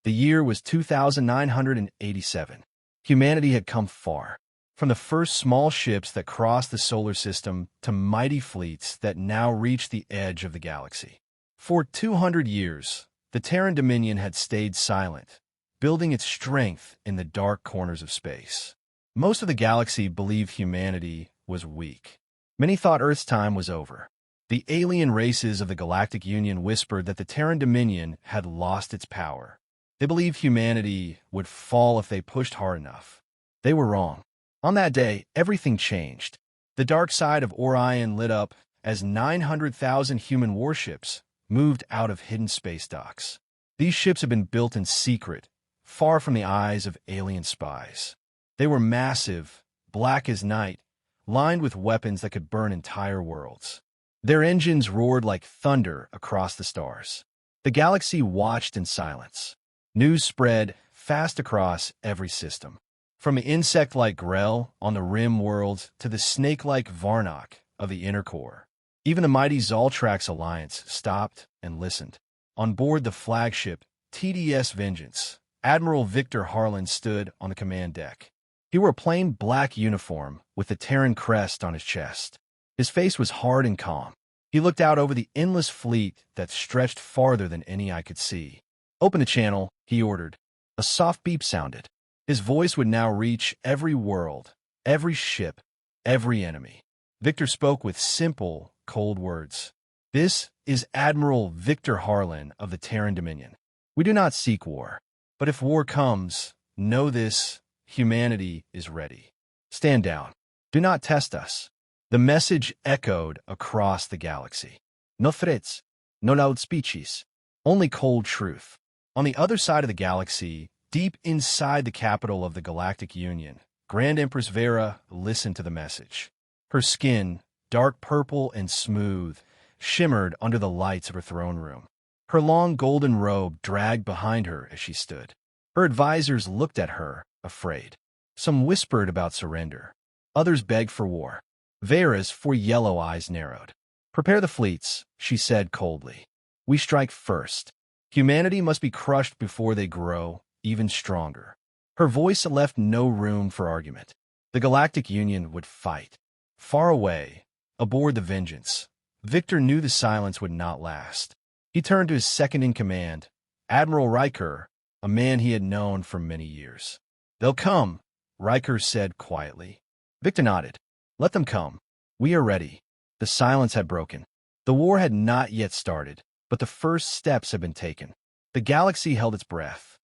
The year was 2987. Humanity had come far. From the first small ships that crossed the solar system to mighty fleets that now reached the edge of the galaxy. For 200 years, the Terran Dominion had stayed silent, building its strength in the dark corners of space. Most of the galaxy believed humanity was weak. Many thought Earth's time was over. The alien races of the Galactic Union whispered that the Terran Dominion had lost its power. They believed humanity would fall if they pushed hard enough. They were wrong. On that day, everything changed. The dark side of Orion lit up as 900,000 human warships moved out of hidden space docks. These ships had been built in secret, far from the eyes of alien spies. They were massive, black as night, lined with weapons that could burn entire worlds. Their engines roared like thunder across the stars. The galaxy watched in silence. News spread fast across every system. From the insect-like Grell on the rim worlds to the snake-like Varnock of the inner core. Even the mighty Zoltrax Alliance stopped and listened. On board the flagship TDS Vengeance, Admiral Victor Harlan stood on the command deck. He wore a plain black uniform with the Terran crest on his chest. His face was hard and calm. He looked out over the endless fleet that stretched farther than any eye could see. "Open the channel," he ordered. A soft beep sounded. His voice would now reach every world, every ship, every enemy. Victor spoke with simple, cold words. "This is Admiral Victor Harlan of the Terran Dominion. We do not seek war. But if war comes, know this, humanity is ready. Stand down. Do not test us." The message echoed across the galaxy. No threats, no loud speeches, only cold truth. On the other side of the galaxy, deep inside the capital of the Galactic Union, Grand Empress Vera listened to the message. Her skin, dark purple and smooth, shimmered under the lights of her throne room. Her long golden robe dragged behind her as she stood. Her advisors looked at her, afraid. Some whispered about surrender. Others begged for war. Vera's four yellow eyes narrowed. "Prepare the fleets," she said coldly. "We strike first. Humanity must be crushed before they grow even stronger." Her voice left no room for argument. The Galactic Union would fight. Far away, aboard the Vengeance, Victor knew the silence would not last. He turned to his second-in-command, Admiral Riker, a man he had known for many years. "They'll come," Riker said quietly. Victor nodded. "Let them come. We are ready." The silence had broken. The war had not yet started, but the first steps had been taken. The galaxy held its breath.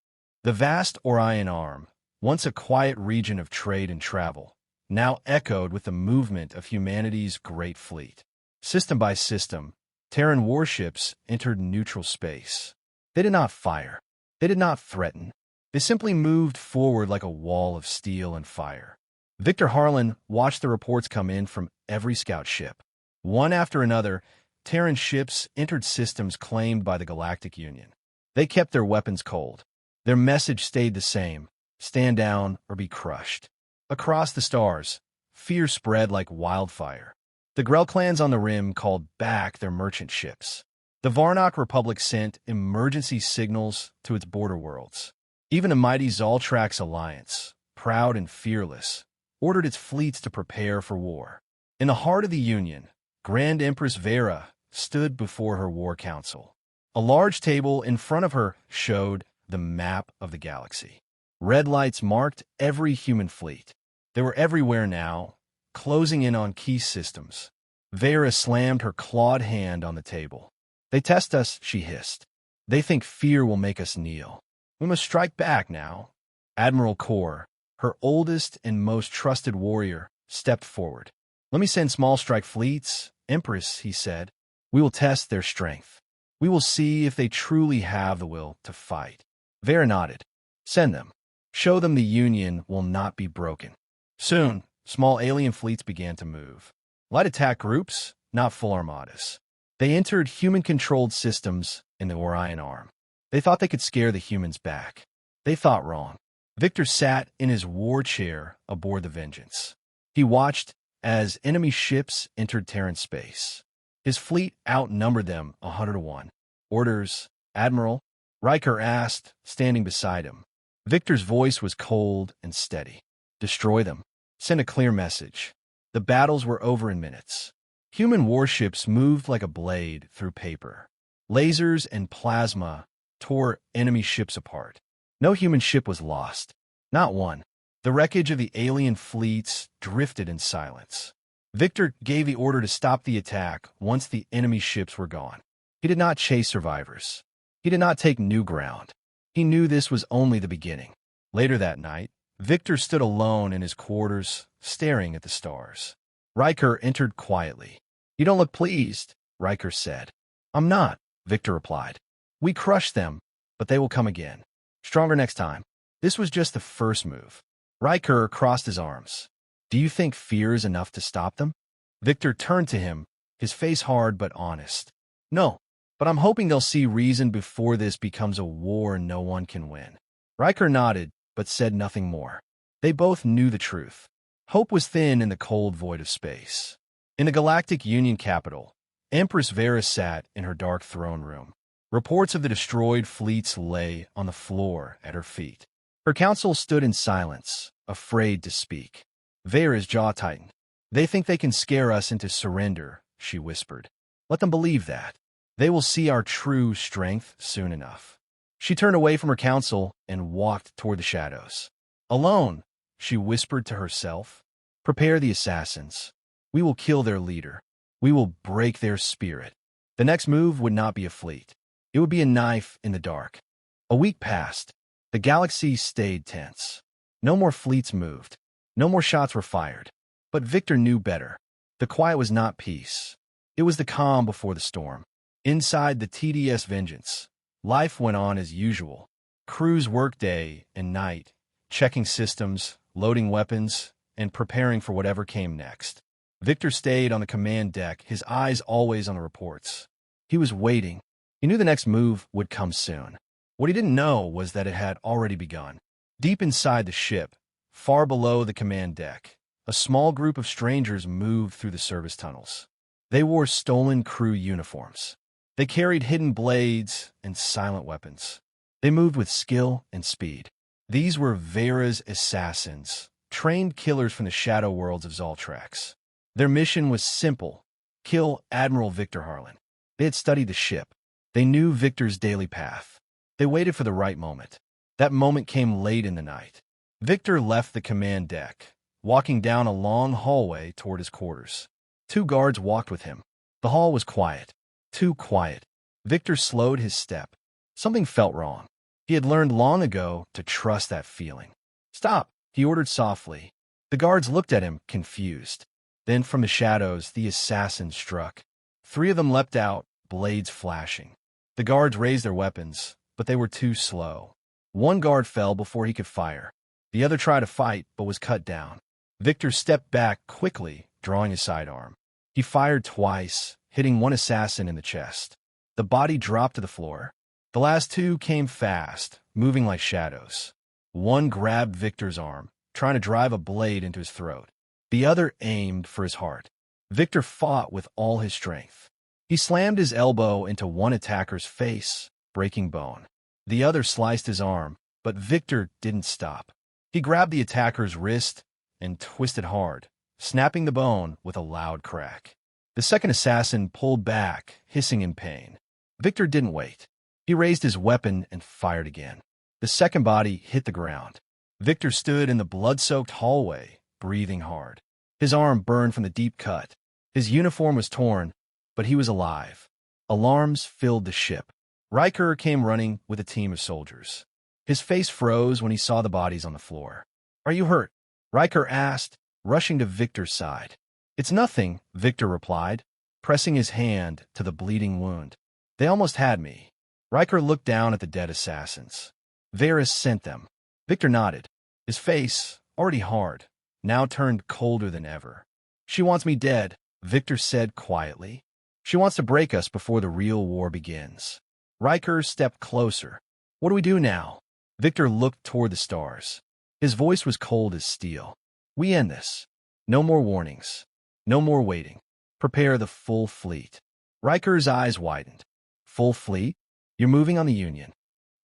The vast Orion Arm, once a quiet region of trade and travel, now echoed with the movement of humanity's great fleet. System by system, Terran warships entered neutral space. They did not fire. They did not threaten. They simply moved forward like a wall of steel and fire. Victor Harlan watched the reports come in from every scout ship. One after another, Terran ships entered systems claimed by the Galactic Union. They kept their weapons cold. Their message stayed the same: stand down or be crushed. Across the stars, fear spread like wildfire. The Grell clans on the rim called back their merchant ships. The Varnock Republic sent emergency signals to its border worlds. Even the mighty Zoltrax Alliance, proud and fearless, ordered its fleets to prepare for war. In the heart of the Union, Grand Empress Vera stood before her war council. A large table in front of her showed the map of the galaxy. Red lights marked every human fleet. They were everywhere now, closing in on key systems. Vera slammed her clawed hand on the table. "They test us," she hissed. "They think fear will make us kneel. We must strike back now." Admiral Kor, her oldest and most trusted warrior, stepped forward. "Let me send small strike fleets, Empress," he said. "We will test their strength. We will see if they truly have the will to fight." Vera nodded. "Send them. Show them the Union will not be broken." Soon, small alien fleets began to move. Light attack groups, not full armadas. They entered human-controlled systems in the Orion Arm. They thought they could scare the humans back. They thought wrong. Victor sat in his war chair aboard the Vengeance. He watched as enemy ships entered Terran space. His fleet outnumbered them 100 to 1. "Orders, Admiral." Riker asked, standing beside him. Victor's voice was cold and steady. Destroy them. Send a clear message. The battles were over in minutes. Human warships moved like a blade through paper. Lasers and plasma tore enemy ships apart. No human ship was lost. Not one. The wreckage of the alien fleets drifted in silence. Victor gave the order to stop the attack once the enemy ships were gone. He did not chase survivors. He did not take new ground. He knew this was only the beginning. Later that night, Victor stood alone in his quarters, staring at the stars. Riker entered quietly. "You don't look pleased," Riker said. "I'm not," Victor replied. "We crushed them, but they will come again. Stronger next time." This was just the first move. Riker crossed his arms. "Do you think fear is enough to stop them?" Victor turned to him, his face hard but honest. "No, but I'm hoping they'll see reason before this becomes a war no one can win." Riker nodded, but said nothing more. They both knew the truth. Hope was thin in the cold void of space. In the Galactic Union capital, Empress Vera sat in her dark throne room. Reports of the destroyed fleets lay on the floor at her feet. Her council stood in silence, afraid to speak. Vera's jaw tightened. "They think they can scare us into surrender," she whispered. "Let them believe that. They will see our true strength soon enough." She turned away from her council and walked toward the shadows. Alone, she whispered to herself, "Prepare the assassins. We will kill their leader. We will break their spirit." The next move would not be a fleet. It would be a knife in the dark. A week passed. The galaxy stayed tense. No more fleets moved. No more shots were fired. But Victor knew better. The quiet was not peace. It was the calm before the storm. Inside the TDS Vengeance, life went on as usual. Crews worked day and night, checking systems, loading weapons, and preparing for whatever came next. Victor stayed on the command deck, his eyes always on the reports. He was waiting. He knew the next move would come soon. What he didn't know was that it had already begun. Deep inside the ship, far below the command deck, a small group of strangers moved through the service tunnels. They wore stolen crew uniforms. They carried hidden blades and silent weapons. They moved with skill and speed. These were Vera's assassins, trained killers from the shadow worlds of Zoltrax. Their mission was simple: kill Admiral Victor Harlan. They had studied the ship. They knew Victor's daily path. They waited for the right moment. That moment came late in the night. Victor left the command deck, walking down a long hallway toward his quarters. 2 guards walked with him. The hall was quiet. Too quiet. Victor slowed his step. Something felt wrong. He had learned long ago to trust that feeling. "Stop," he ordered softly. The guards looked at him, confused. Then from the shadows, the assassins struck. 3 of them leapt out, blades flashing. The guards raised their weapons, but they were too slow. 1 guard fell before he could fire. The other tried to fight, but was cut down. Victor stepped back quickly, drawing his sidearm. He fired twice, hitting 1 assassin in the chest. The body dropped to the floor. The last 2 came fast, moving like shadows. 1 grabbed Victor's arm, trying to drive a blade into his throat. The other aimed for his heart. Victor fought with all his strength. He slammed his elbow into 1 attacker's face, breaking bone. The other sliced his arm, but Victor didn't stop. He grabbed the attacker's wrist and twisted hard, snapping the bone with a loud crack. The second assassin pulled back, hissing in pain. Victor didn't wait. He raised his weapon and fired again. The second body hit the ground. Victor stood in the blood-soaked hallway, breathing hard. His arm burned from the deep cut. His uniform was torn, but he was alive. Alarms filled the ship. Riker came running with a team of soldiers. His face froze when he saw the bodies on the floor. "Are you hurt?" Riker asked, rushing to Victor's side. "It's nothing," Victor replied, pressing his hand to the bleeding wound. "They almost had me." Riker looked down at the dead assassins. "Varys sent them." Victor nodded. His face, already hard, now turned colder than ever. "She wants me dead," Victor said quietly. "She wants to break us before the real war begins." Riker stepped closer. "What do we do now?" Victor looked toward the stars. His voice was cold as steel. "We end this. No more warnings. No more waiting. Prepare the full fleet." Riker's eyes widened. "Full fleet? You're moving on the Union?"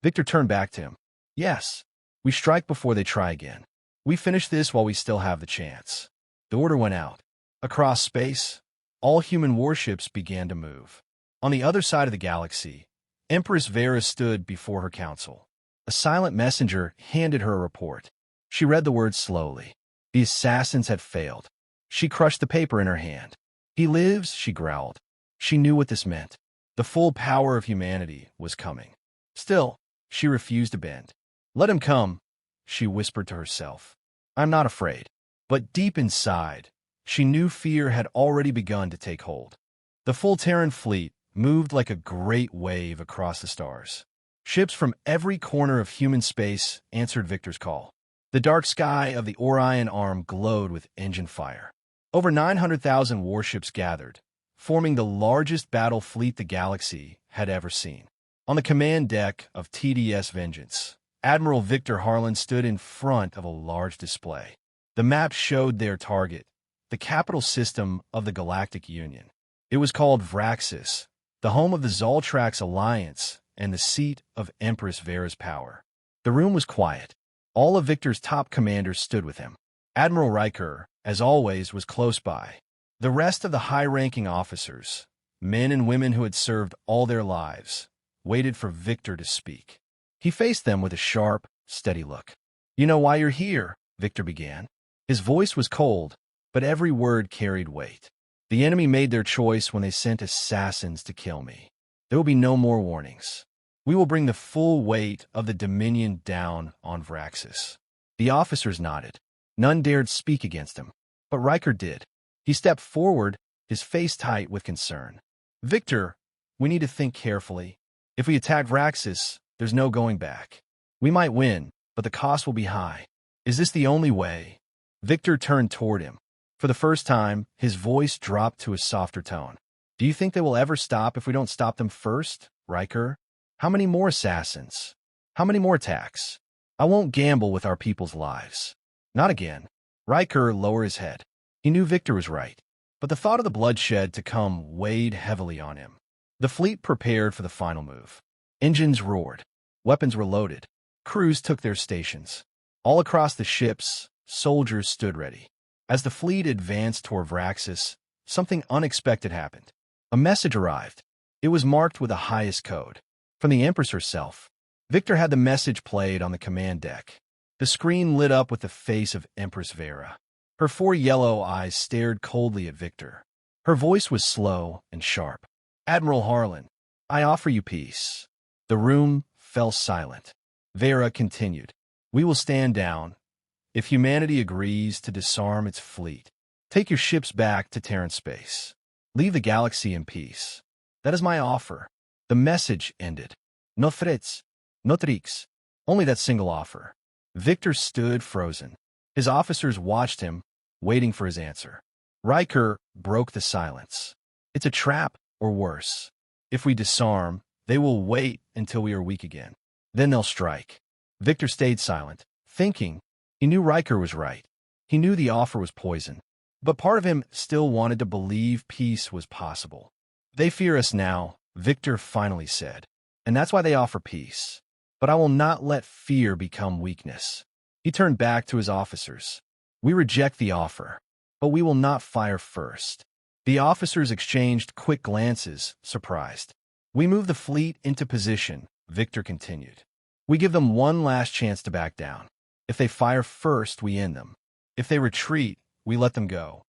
Victor turned back to him. Yes, we strike before they try again. We finish this while we still have the chance. The order went out. Across space, all human warships began to move. On the other side of the galaxy, Empress Vera stood before her council. A silent messenger handed her a report. She read the words slowly. The assassins had failed. She crushed the paper in her hand. He lives, she growled. She knew what this meant. The full power of humanity was coming. Still, she refused to bend. Let him come, she whispered to herself. I'm not afraid. But deep inside, she knew fear had already begun to take hold. The full Terran fleet moved like a great wave across the stars. Ships from every corner of human space answered Victor's call. The dark sky of the Orion Arm glowed with engine fire. Over 900,000 warships gathered, forming the largest battle fleet the galaxy had ever seen. On the command deck of TDS Vengeance, Admiral Victor Harlan stood in front of a large display. The map showed their target, the capital system of the Galactic Union. It was called Vraxis, the home of the Zoltrax Alliance and the seat of Empress Vera's power. The room was quiet. All of Victor's top commanders stood with him. Admiral Riker, as always, was close by. The rest of the high-ranking officers, men and women who had served all their lives, waited for Victor to speak. He faced them with a sharp, steady look. You know why you're here, Victor began. His voice was cold, but every word carried weight. The enemy made their choice when they sent assassins to kill me. There will be no more warnings. We will bring the full weight of the Dominion down on Vraxis. The officers nodded. None dared speak against him, but Riker did. He stepped forward, his face tight with concern. Victor, we need to think carefully. If we attack Vraxis, there's no going back. We might win, but the cost will be high. Is this the only way? Victor turned toward him. For the first time, his voice dropped to a softer tone. Do you think they will ever stop if we don't stop them first, Riker? How many more assassins? How many more attacks? I won't gamble with our people's lives. Not again. Riker lowered his head. He knew Victor was right, but the thought of the bloodshed to come weighed heavily on him. The fleet prepared for the final move. Engines roared. Weapons were loaded. Crews took their stations. All across the ships, soldiers stood ready. As the fleet advanced toward Vraxis, something unexpected happened. A message arrived. It was marked with the highest code. From the Empress herself. Victor had the message played on the command deck. The screen lit up with the face of Empress Vera. Her 4 yellow eyes stared coldly at Victor. Her voice was slow and sharp. Admiral Harlan, I offer you peace. The room fell silent. Vera continued. We will stand down if humanity agrees to disarm its fleet. Take your ships back to Terran space. Leave the galaxy in peace. That is my offer. The message ended. No threats, no tricks. Only that single offer. Victor stood frozen. His officers watched him, waiting for his answer. Riker broke the silence. It's a trap, or worse. If we disarm, they will wait until we are weak again. Then they'll strike. Victor stayed silent, thinking. He knew Riker was right. He knew the offer was poison. But part of him still wanted to believe peace was possible. They fear us now, Victor finally said. And that's why they offer peace. But I will not let fear become weakness. He turned back to his officers. We reject the offer, but we will not fire first. The officers exchanged quick glances, surprised. We move the fleet into position, Victor continued. We give them one last chance to back down. If they fire first, we end them. If they retreat, we let them go.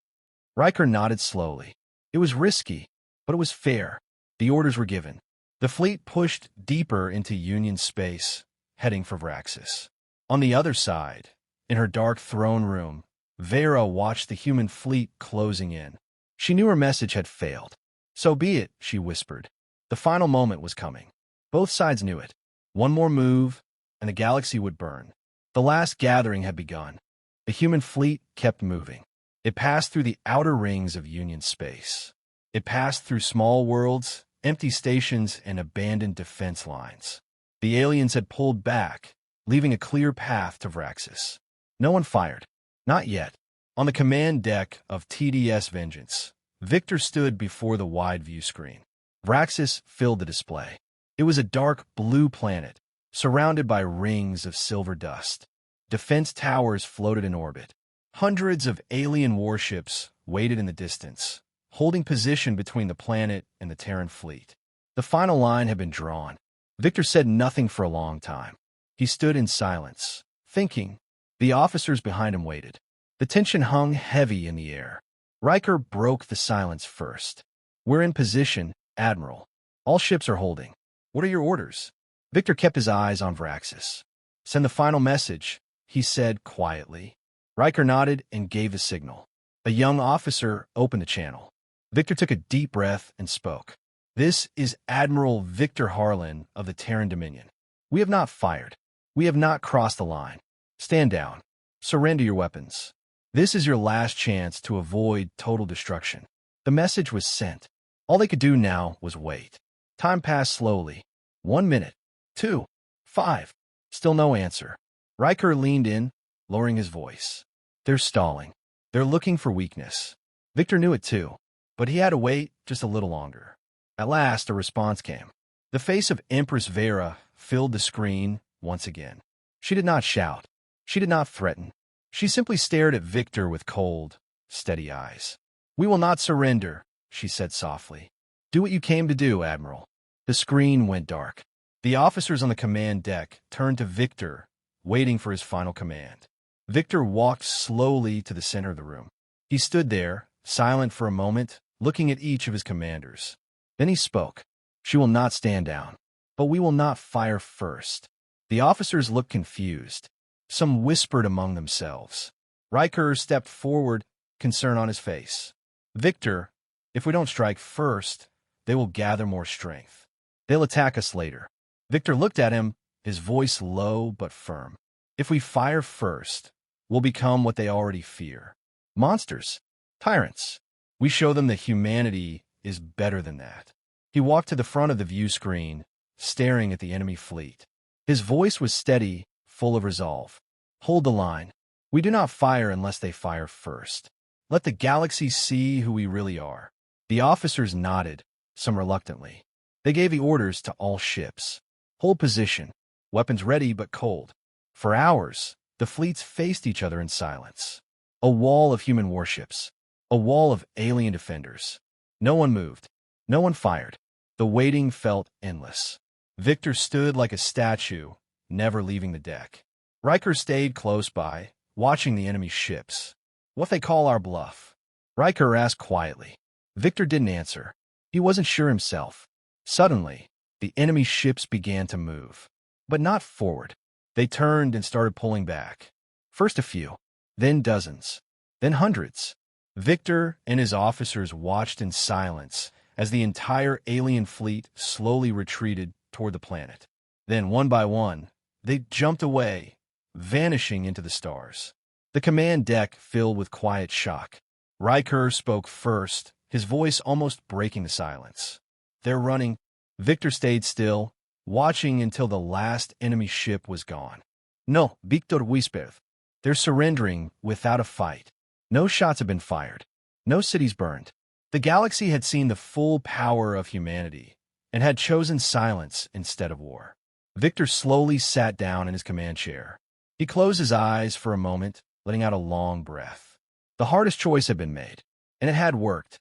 Riker nodded slowly. It was risky, but it was fair. The orders were given. The fleet pushed deeper into Union space, heading for Vraxis. On the other side, in her dark throne room, Vera watched the human fleet closing in. She knew her message had failed. So be it, she whispered. The final moment was coming. Both sides knew it. One more move, and the galaxy would burn. The last gathering had begun. The human fleet kept moving. It passed through the outer rings of Union space. It passed through small worlds, empty stations, and abandoned defense lines. The aliens had pulled back, leaving a clear path to Vraxis. No one fired. Not yet. On the command deck of TDS Vengeance, Victor stood before the wide view screen. Vraxis filled the display. It was a dark blue planet, surrounded by rings of silver dust. Defense towers floated in orbit. Hundreds of alien warships waited in the distance, holding position between the planet and the Terran fleet. The final line had been drawn. Victor said nothing for a long time. He stood in silence, thinking. The officers behind him waited. The tension hung heavy in the air. Riker broke the silence first. "We're in position, Admiral. All ships are holding. What are your orders?" Victor kept his eyes on Vraxis. "Send the final message," he said quietly. Riker nodded and gave the signal. A young officer opened the channel. Victor took a deep breath and spoke. "This is Admiral Victor Harlan of the Terran Dominion. We have not fired. We have not crossed the line. Stand down. Surrender your weapons. This is your last chance to avoid total destruction." The message was sent. All they could do now was wait. Time passed slowly. 1 minute. 2. 5. Still no answer. Riker leaned in, lowering his voice. "They're stalling. They're looking for weakness." Victor knew it too, but he had to wait just a little longer. At last, a response came. The face of Empress Vera filled the screen once again. She did not shout. She did not threaten. She simply stared at Victor with cold, steady eyes. "We will not surrender," she said softly. "Do what you came to do, Admiral." The screen went dark. The officers on the command deck turned to Victor, waiting for his final command. Victor walked slowly to the center of the room. He stood there, silent for a moment, looking at each of his commanders. Then he spoke. "She will not stand down, but we will not fire first." The officers looked confused. Some whispered among themselves. Riker stepped forward, concern on his face. "Victor, if we don't strike first, they will gather more strength. They'll attack us later." Victor looked at him, his voice low but firm. "If we fire first, we'll become what they already fear. Monsters. Tyrants. We show them that humanity is better than that." He walked to the front of the view screen, staring at the enemy fleet. His voice was steady, full of resolve. "Hold the line. We do not fire unless they fire first. Let the galaxy see who we really are." The officers nodded, some reluctantly. They gave the orders to all ships. "Hold position. Weapons ready but cold." For hours, the fleets faced each other in silence. A wall of human warships. A wall of alien defenders. No one moved. No one fired. The waiting felt endless. Victor stood like a statue, never leaving the deck. Riker stayed close by, watching the enemy ships. "What they call our bluff?" Riker asked quietly. Victor didn't answer. He wasn't sure himself. Suddenly, the enemy ships began to move. But not forward. They turned and started pulling back. First a few, then dozens, then hundreds. Victor and his officers watched in silence as the entire alien fleet slowly retreated toward the planet. Then, one by one, they jumped away, vanishing into the stars. The command deck filled with quiet shock. Riker spoke first, his voice almost breaking the silence. "They're running." Victor stayed still, watching until the last enemy ship was gone. "No, Victor whispered. They're surrendering without a fight. No shots have been fired. No cities burned." The galaxy had seen the full power of humanity and had chosen silence instead of war. Victor slowly sat down in his command chair. He closed his eyes for a moment, letting out a long breath. The hardest choice had been made, and it had worked.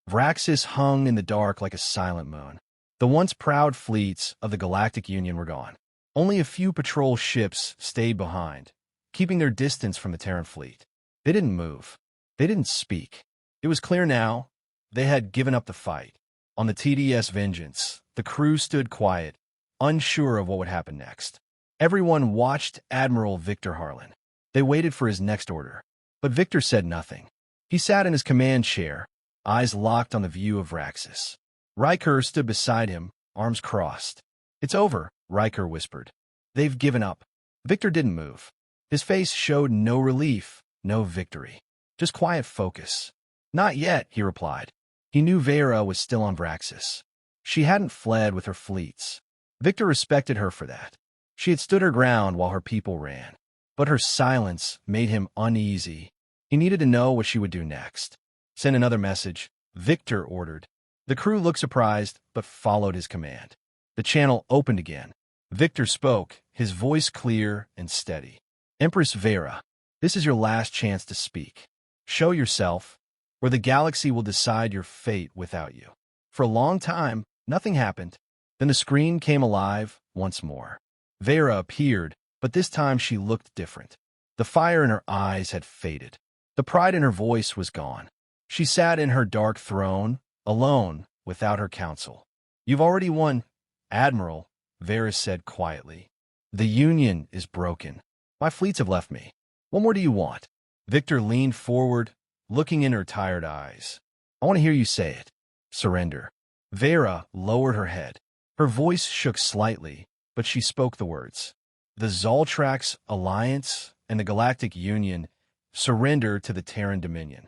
Vraxis hung in the dark like a silent moon. The once proud fleets of the Galactic Union were gone. Only a few patrol ships stayed behind, keeping their distance from the Terran fleet. They didn't move. They didn't speak. It was clear now. They had given up the fight. On the TDS Vengeance, the crew stood quiet, unsure of what would happen next. Everyone watched Admiral Victor Harlan. They waited for his next order. But Victor said nothing. He sat in his command chair, eyes locked on the view of Vraxis. Riker stood beside him, arms crossed. "It's over," Riker whispered. "They've given up." Victor didn't move. His face showed no relief, no victory. Just quiet focus. "Not yet," he replied. He knew Vera was still on Vraxis. She hadn't fled with her fleets. Victor respected her for that. She had stood her ground while her people ran. But her silence made him uneasy. He needed to know what she would do next. "Send another message," Victor ordered. The crew looked surprised, but followed his command. The channel opened again. Victor spoke, his voice clear and steady. "Empress Vera, this is your last chance to speak. Show yourself, or the galaxy will decide your fate without you." For a long time, nothing happened. Then the screen came alive once more. Vera appeared, but this time she looked different. The fire in her eyes had faded. The pride in her voice was gone. She sat in her dark throne, alone, without her council. "You've already won, Admiral," Vera said quietly. "The Union is broken. My fleets have left me. What more do you want?" Victor leaned forward, looking in her tired eyes. "I want to hear you say it. Surrender." Vera lowered her head. Her voice shook slightly, but she spoke the words. "The Zoltrax Alliance and the Galactic Union surrender to the Terran Dominion."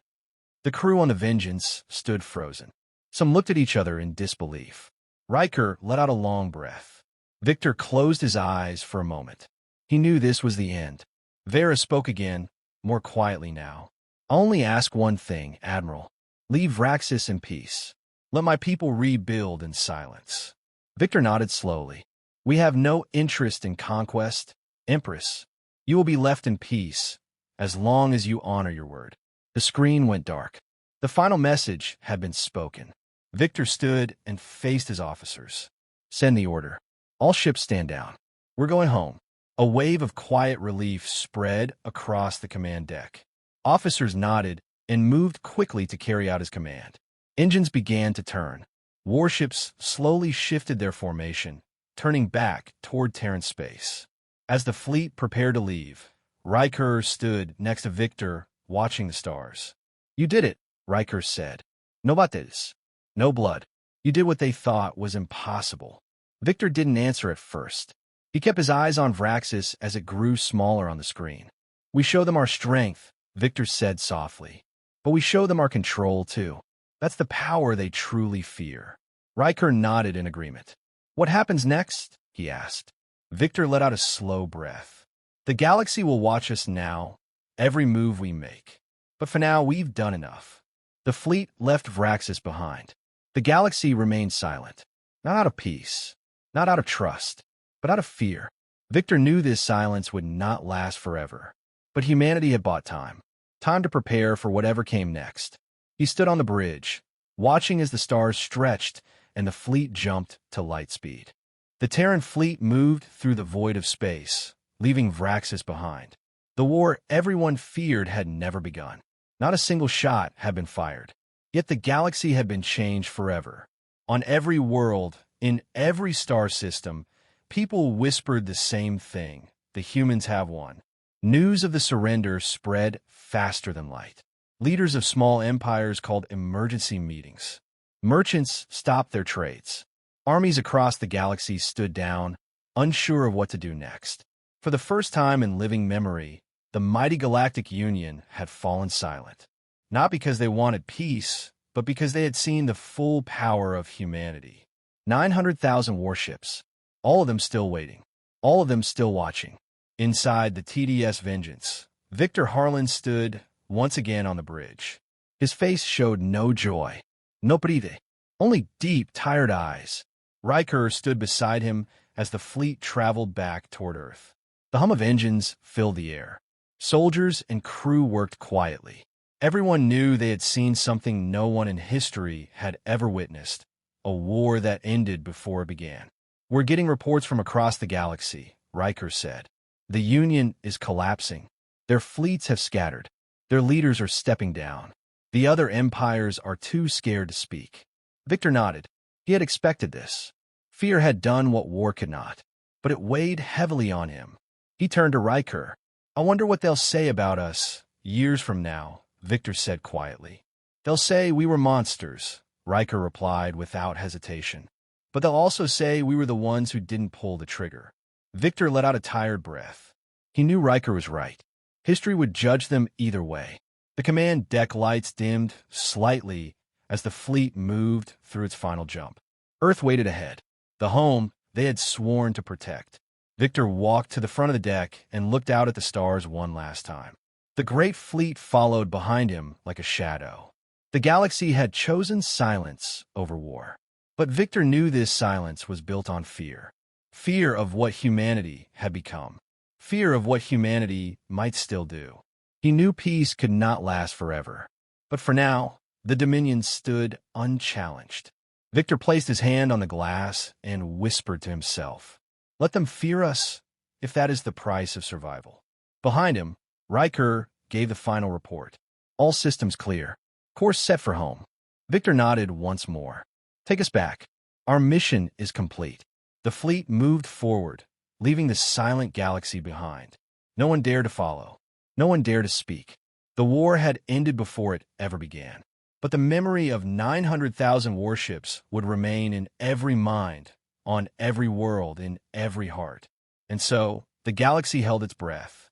The crew on the Vengeance stood frozen. Some looked at each other in disbelief. Riker let out a long breath. Victor closed his eyes for a moment. He knew this was the end. Vera spoke again, more quietly now. "I only ask one thing, Admiral. Leave Vraxis in peace. Let my people rebuild in silence." Victor nodded slowly. "We have no interest in conquest, Empress. You will be left in peace, as long as you honor your word." The screen went dark. The final message had been spoken. Victor stood and faced his officers. "Send the order. All ships stand down. We're going home." A wave of quiet relief spread across the command deck. Officers nodded and moved quickly to carry out his command. Engines began to turn. Warships slowly shifted their formation, turning back toward Terran space. As the fleet prepared to leave, Riker stood next to Victor, watching the stars. "You did it," Riker said. "No bates. No blood. You did what they thought was impossible." Victor didn't answer at first. He kept his eyes on Vraxis as it grew smaller on the screen. "We show them our strength," Victor said softly. "But we show them our control, too. That's the power they truly fear." Riker nodded in agreement. "What happens next?" he asked. Victor let out a slow breath. "The galaxy will watch us now, every move we make. But for now, we've done enough." The fleet left Vraxis behind. The galaxy remained silent. Not out of peace, not out of trust, but out of fear. Victor knew this silence would not last forever. But humanity had bought time. Time to prepare for whatever came next. He stood on the bridge, watching as the stars stretched and the fleet jumped to light speed. The Terran fleet moved through the void of space, leaving Vraxis behind. The war everyone feared had never begun. Not a single shot had been fired. Yet the galaxy had been changed forever. On every world, in every star system, people whispered the same thing: the humans have won. News of the surrender spread faster than light. Leaders of small empires called emergency meetings. Merchants stopped their trades. Armies across the galaxy stood down, unsure of what to do next. For the first time in living memory, the mighty Galactic Union had fallen silent. Not because they wanted peace, but because they had seen the full power of humanity. 900,000 warships, all of them still waiting, all of them still watching. Inside the TDS Vengeance, Victor Harlan stood once again on the bridge. His face showed no joy, no bride, only deep, tired eyes. Riker stood beside him as the fleet traveled back toward Earth. The hum of engines filled the air. Soldiers and crew worked quietly. Everyone knew they had seen something no one in history had ever witnessed, a war that ended before it began. "We're getting reports from across the galaxy," Riker said. "The Union is collapsing. Their fleets have scattered. Their leaders are stepping down. The other empires are too scared to speak." Victor nodded. He had expected this. Fear had done what war could not, but it weighed heavily on him. He turned to Riker. "I wonder what they'll say about us years from now," Victor said quietly. "They'll say we were monsters," Riker replied without hesitation. "But they'll also say we were the ones who didn't pull the trigger." Victor let out a tired breath. He knew Riker was right. History would judge them either way. The command deck lights dimmed slightly as the fleet moved through its final jump. Earth waited ahead, the home they had sworn to protect. Victor walked to the front of the deck and looked out at the stars one last time. The great fleet followed behind him like a shadow. The galaxy had chosen silence over war. But Victor knew this silence was built on fear. Fear of what humanity had become. Fear of what humanity might still do. He knew peace could not last forever. But for now, the Dominion stood unchallenged. Victor placed his hand on the glass and whispered to himself, "Let them fear us, if that is the price of survival." Behind him, Riker gave the final report. "All systems clear. Course set for home." Victor nodded once more. "Take us back. Our mission is complete." The fleet moved forward, leaving the silent galaxy behind. No one dared to follow. No one dared to speak. The war had ended before it ever began. But the memory of 900,000 warships would remain in every mind, on every world, in every heart. And so, the galaxy held its breath.